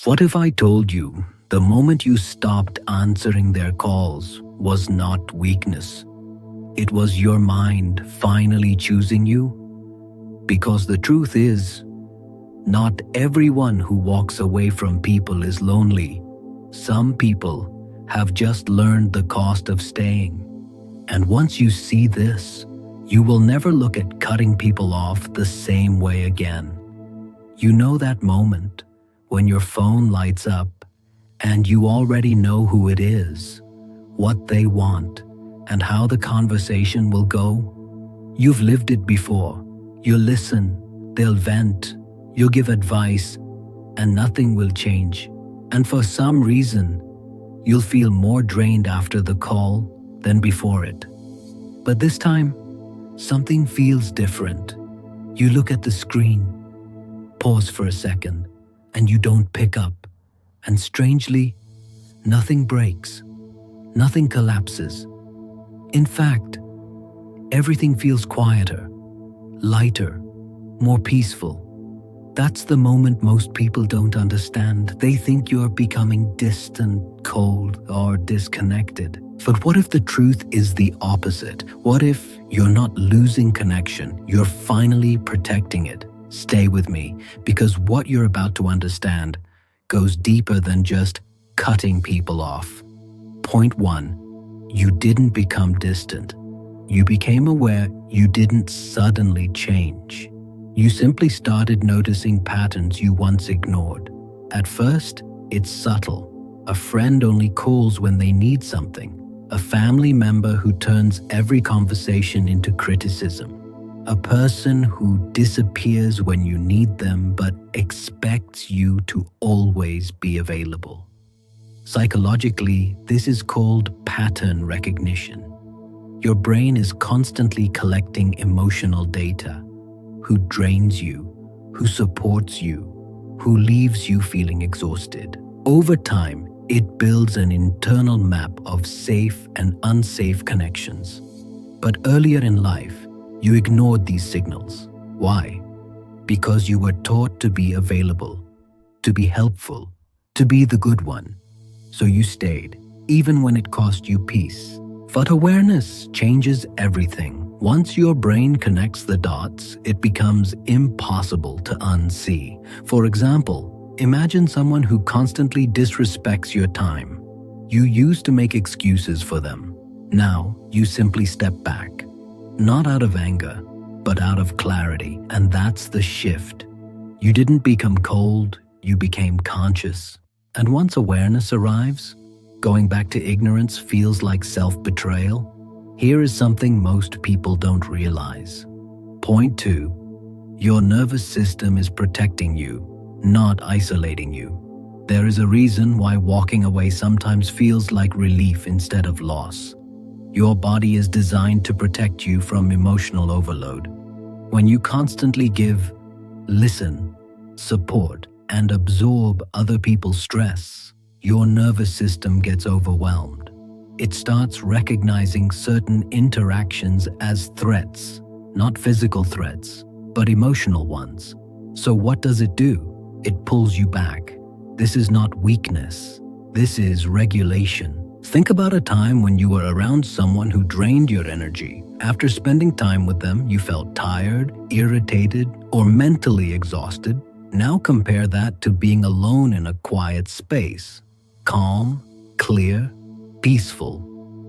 What if I told you the moment you stopped answering their calls was not weakness? It was your mind finally choosing you? Because the truth is, not everyone who walks away from people is lonely. Some people have just learned the cost of staying. And once you see this, you will never look at cutting people off the same way again. You know that moment when your phone lights up and you already know who it is, what they want, and how the conversation will go? You've lived it before. You'll listen, they'll vent, you'll give advice, and nothing will change. And for some reason, you'll feel more drained after the call than before it. But this time, something feels different. You look at the screen, pause for a second, and you don't pick up. And strangely, nothing breaks, nothing collapses. In fact, everything feels quieter, lighter, more peaceful. That's the moment most people don't understand. They think you're becoming distant, cold, or disconnected. But what if the truth is the opposite? What if you're not losing connection, you're finally protecting it? Stay with me, because what you're about to understand goes deeper than just cutting people off. Point 1. You didn't become distant. You became aware. You didn't suddenly change. You simply started noticing patterns you once ignored. At first, it's subtle. A friend only calls when they need something. A family member who turns every conversation into criticism. A person who disappears when you need them but expects you to always be available. Psychologically, this is called pattern recognition. Your brain is constantly collecting emotional data. Who drains you, who supports you, who leaves you feeling exhausted. Over time, it builds an internal map of safe and unsafe connections. But earlier in life, you ignored these signals. Why? Because you were taught to be available, to be helpful, to be the good one. So you stayed, even when it cost you peace. But awareness changes everything. Once your brain connects the dots, it becomes impossible to unsee. For example, imagine someone who constantly disrespects your time. You used to make excuses for them. Now, you simply step back. Not out of anger, but out of clarity. And that's the shift. You didn't become cold, you became conscious. And once awareness arrives, going back to ignorance feels like self-betrayal. Here is something most people don't realize. Point 2. Your nervous system is protecting you, not isolating you. There is a reason why walking away sometimes feels like relief instead of loss. Your body is designed to protect you from emotional overload. When you constantly give, listen, support, and absorb other people's stress, your nervous system gets overwhelmed. It starts recognizing certain interactions as threats, not physical threats, but emotional ones. So what does it do? It pulls you back. This is not weakness. This is regulation. Think about a time when you were around someone who drained your energy. After spending time with them, you felt tired, irritated, or mentally exhausted. Now compare that to being alone in a quiet space. Calm, clear, peaceful.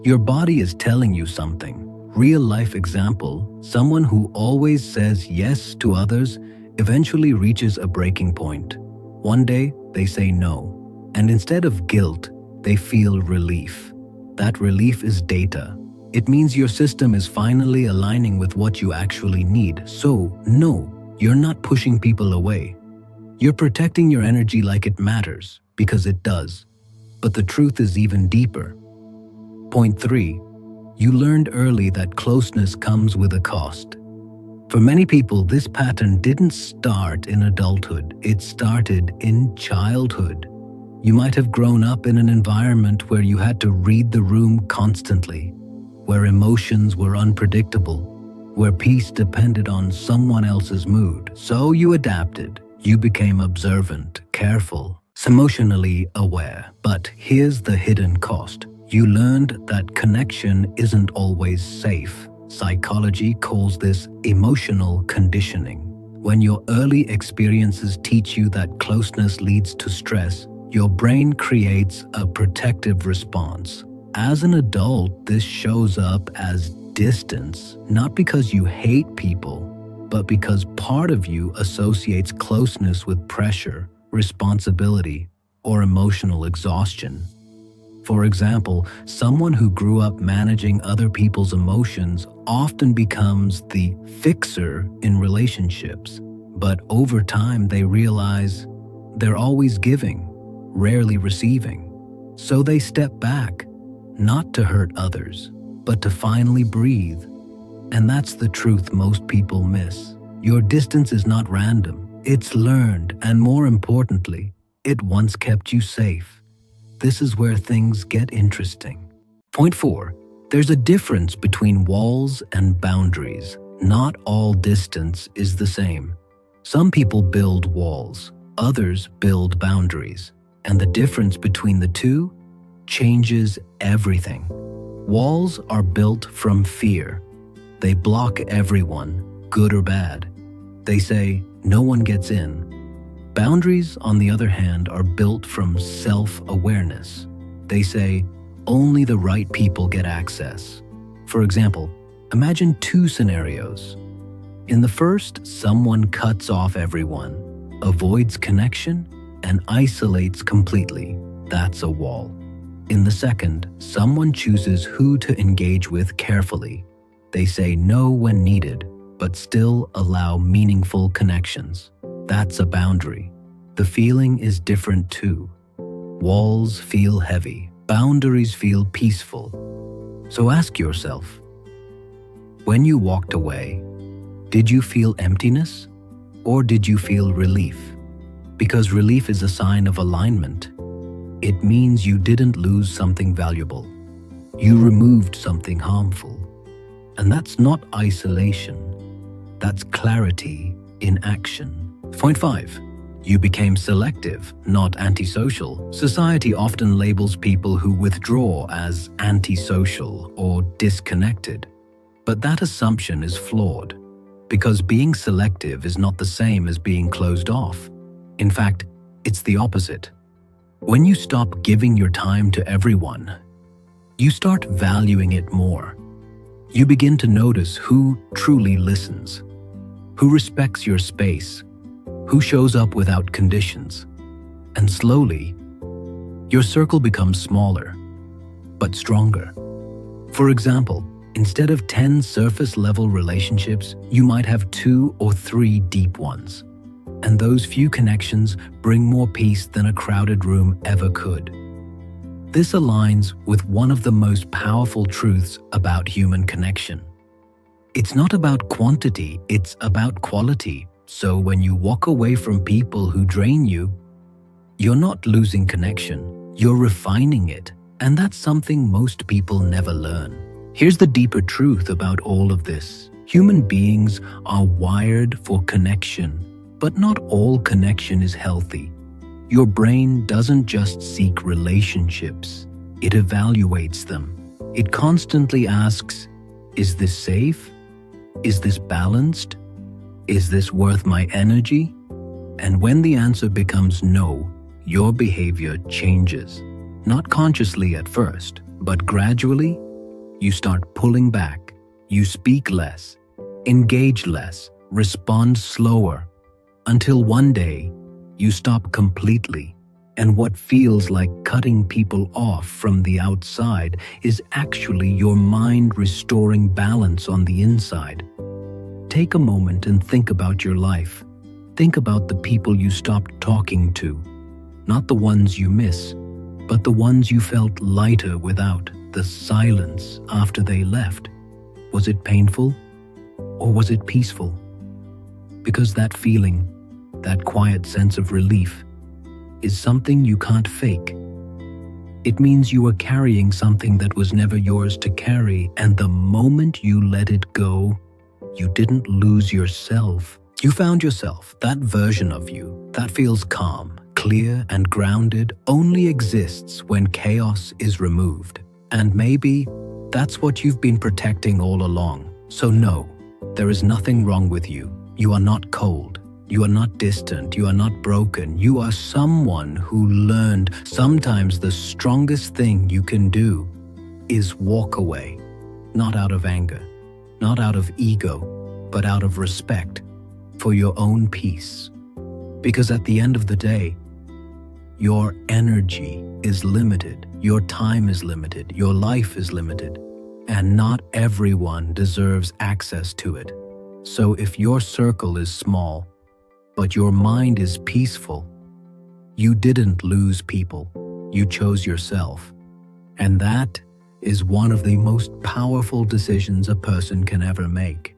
Your body is telling you something. Real life example, someone who always says yes to others eventually reaches a breaking point. One day, they say no. And instead of guilt, they feel relief. That relief is data. It means your system is finally aligning with what you actually need. So, no, you're not pushing people away. You're protecting your energy like it matters, because it does. But the truth is even deeper. Point 3. You learned early that closeness comes with a cost. For many people, this pattern didn't start in adulthood. It started in childhood. You might have grown up in an environment where you had to read the room constantly, where emotions were unpredictable, where peace depended on someone else's mood. So you adapted. You became observant, careful, emotionally aware. But here's the hidden cost. You learned that connection isn't always safe. Psychology calls this emotional conditioning. When your early experiences teach you that closeness leads to stress, your brain creates a protective response. As an adult, this shows up as distance, not because you hate people, but because part of you associates closeness with pressure, responsibility, or emotional exhaustion. For example, someone who grew up managing other people's emotions often becomes the fixer in relationships. But over time, they realize they're always giving, rarely receiving. So they step back, not to hurt others, but to finally breathe. And that's the truth most people miss. Your distance is not random. It's learned, and more importantly, it once kept you safe. This is where things get interesting. Point 4. There's a difference between walls and boundaries. Not all distance is the same. Some people build walls, others build boundaries. And the difference between the two changes everything. Walls are built from fear. They block everyone, good or bad. They say, no one gets in. Boundaries, on the other hand, are built from self-awareness. They say, only the right people get access. For example, imagine two scenarios. In the first, someone cuts off everyone, avoids connection, and isolates completely. That's a wall. In the second, someone chooses who to engage with carefully. They say no when needed, but still allow meaningful connections. That's a boundary. The feeling is different too. Walls feel heavy, boundaries feel peaceful. So ask yourself, when you walked away, did you feel emptiness or did you feel relief? Because relief is a sign of alignment. It means you didn't lose something valuable. You removed something harmful. And that's not isolation. That's clarity in action. Point 5. You became selective, not antisocial. Society often labels people who withdraw as antisocial or disconnected. But that assumption is flawed, because being selective is not the same as being closed off. In fact, it's the opposite. When you stop giving your time to everyone, you start valuing it more. You begin to notice who truly listens, who respects your space, who shows up without conditions. And slowly, your circle becomes smaller, but stronger. For example, instead of 10 surface-level relationships, you might have 2 or 3 deep ones. And those few connections bring more peace than a crowded room ever could. This aligns with one of the most powerful truths about human connection. It's not about quantity, it's about quality. So when you walk away from people who drain you, you're not losing connection, you're refining it. And that's something most people never learn. Here's the deeper truth about all of this. Human beings are wired for connection, but not all connection is healthy. Your brain doesn't just seek relationships, it evaluates them. It constantly asks, is this safe? Is this balanced? Is this worth my energy? And when the answer becomes no, your behavior changes. Not consciously at first, but gradually, you start pulling back. You speak less, engage less, respond slower, until one day, you stop completely. And what feels like cutting people off from the outside is actually your mind restoring balance on the inside. Take a moment and think about your life. Think about the people you stopped talking to. Not the ones you miss, but the ones you felt lighter without. The silence after they left. Was it painful or was it peaceful? Because that feeling, that quiet sense of relief, is something you can't fake. It means you were carrying something that was never yours to carry, and the moment you let it go, you didn't lose yourself. You found yourself, that version of you that feels calm, clear and grounded only exists when chaos is removed. And maybe that's what you've been protecting all along. So no, there is nothing wrong with you. You are not cold. You are not distant. You are not broken. You are someone who learned sometimes the strongest thing you can do is walk away. Not out of anger, not out of ego, but out of respect for your own peace. Because at the end of the day, your energy is limited, your time is limited, your life is limited, and not everyone deserves access to it. So if your circle is small, but your mind is peaceful, you didn't lose people, you chose yourself. And that is one of the most powerful decisions a person can ever make.